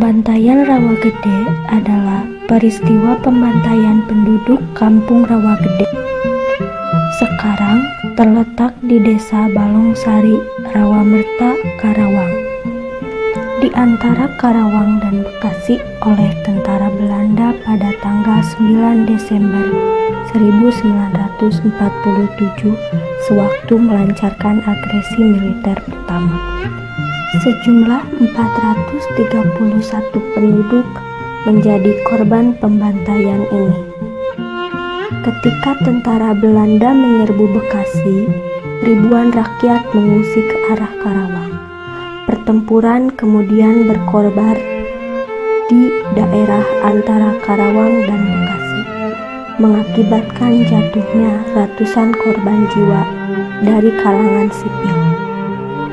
Pembantaian Rawagede adalah peristiwa pembantaian penduduk Kampung Rawagede. Sekarang terletak di Desa Balongsari, Rawamerta, Karawang. Di antara Karawang dan Bekasi oleh tentara Belanda pada tanggal 9 Desember 1947 sewaktu melancarkan agresi militer pertama. Sejumlah 431 penduduk menjadi korban pembantaian ini. Ketika tentara Belanda menyerbu Bekasi, ribuan rakyat mengungsi ke arah Karawang. Pertempuran kemudian berkorbar di daerah antara Karawang dan Bekasi, mengakibatkan jatuhnya ratusan korban jiwa dari kalangan sipil.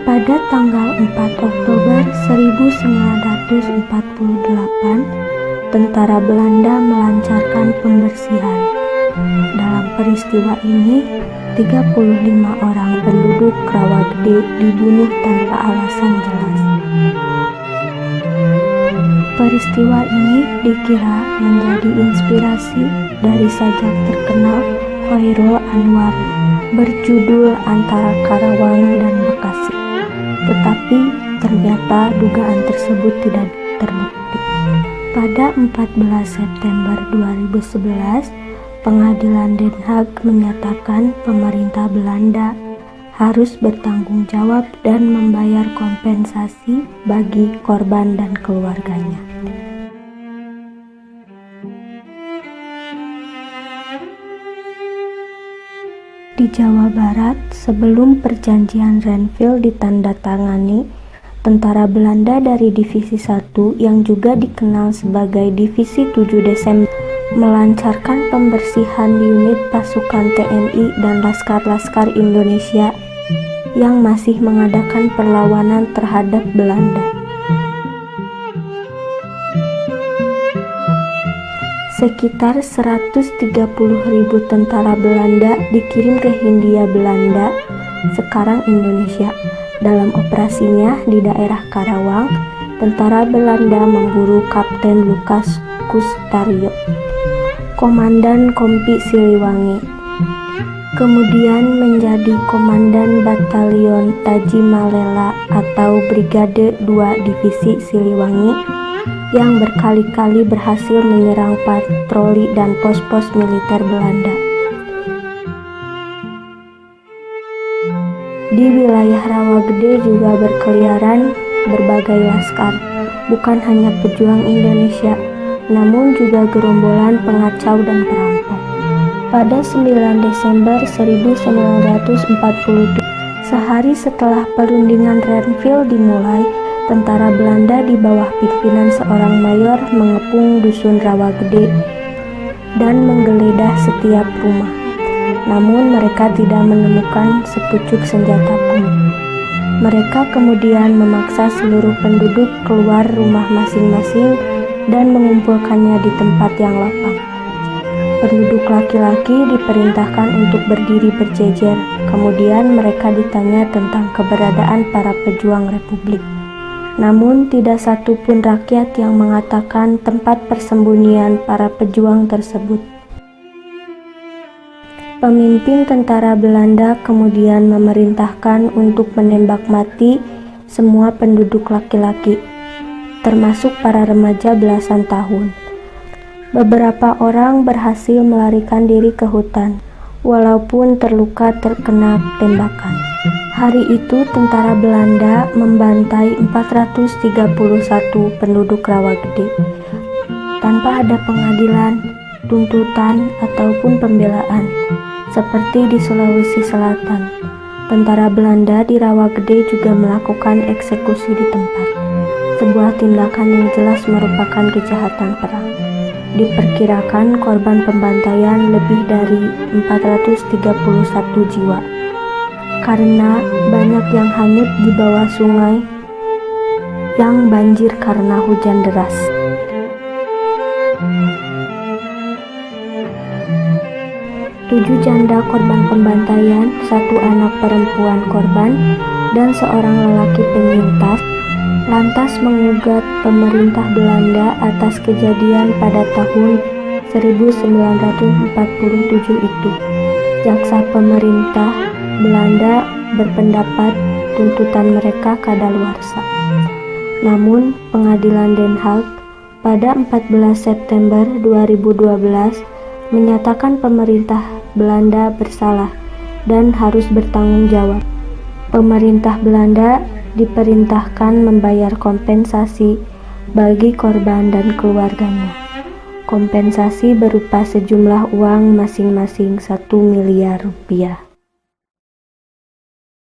Pada tanggal 4 Oktober 1948, tentara Belanda melancarkan pembersihan. Dalam peristiwa ini, 35 orang penduduk Rawagede dibunuh tanpa alasan jelas. Peristiwa ini dikira menjadi inspirasi dari sajak terkenal Khairul Anwar berjudul Antara Karawang dan Bekasi. Tetapi ternyata dugaan tersebut tidak terbukti. Pada 14 September 2011, Pengadilan Den Haag menyatakan pemerintah Belanda harus bertanggung jawab dan membayar kompensasi bagi korban dan keluarganya. Di Jawa Barat, sebelum perjanjian Renville ditandatangani, tentara Belanda dari Divisi 1 yang juga dikenal sebagai Divisi 7 Desember melancarkan pembersihan unit pasukan TNI dan laskar-laskar Indonesia yang masih mengadakan perlawanan terhadap Belanda. Sekitar 130.000 tentara Belanda dikirim ke Hindia Belanda, sekarang Indonesia. Dalam operasinya di daerah Karawang, tentara Belanda memburu Kapten Lukas Kustario, Komandan Kompi Siliwangi, kemudian menjadi Komandan Batalion Tajimalela atau Brigade 2 Divisi Siliwangi yang berkali-kali berhasil menyerang patroli dan pos-pos militer Belanda. Di wilayah Rawagede juga berkeliaran berbagai laskar, bukan hanya pejuang Indonesia, namun juga gerombolan pengacau dan perampok. Pada 9 Desember 1947, sehari setelah perundingan Renville dimulai, tentara Belanda di bawah pimpinan seorang mayor mengepung dusun Rawagede dan menggeledah setiap rumah. Namun mereka tidak menemukan sepucuk senjata pun. Mereka kemudian memaksa seluruh penduduk keluar rumah masing-masing dan mengumpulkannya di tempat yang lapang. Penduduk laki-laki diperintahkan untuk berdiri berjejer. Kemudian mereka ditanya tentang keberadaan para pejuang Republik. Namun tidak satu pun rakyat yang mengatakan tempat persembunyian para pejuang tersebut. Pemimpin tentara Belanda kemudian memerintahkan untuk menembak mati semua penduduk laki-laki, termasuk para remaja belasan tahun. Beberapa orang berhasil melarikan diri ke hutan, walaupun terluka terkena tembakan. Hari itu tentara Belanda membantai 431 penduduk Rawagede tanpa ada pengadilan, tuntutan, ataupun pembelaan. Seperti di Sulawesi Selatan, tentara Belanda di Rawagede juga melakukan eksekusi di tempat. Sebuah tindakan yang jelas merupakan kejahatan perang. Diperkirakan korban pembantaian lebih dari 431 jiwa. Karena banyak yang hanyut di bawah sungai yang banjir karena hujan deras. Tujuh janda korban pembantaian, 1 anak perempuan korban, dan seorang lelaki penyintas lantas mengugat pemerintah Belanda atas kejadian pada tahun 1947 itu. Jaksa pemerintah Belanda berpendapat tuntutan mereka kadaluarsa. Namun, Pengadilan Den Haag pada 14 September 2012 menyatakan pemerintah Belanda bersalah dan harus bertanggung jawab. Pemerintah Belanda diperintahkan membayar kompensasi bagi korban dan keluarganya. Kompensasi berupa sejumlah uang masing-masing 1 miliar rupiah.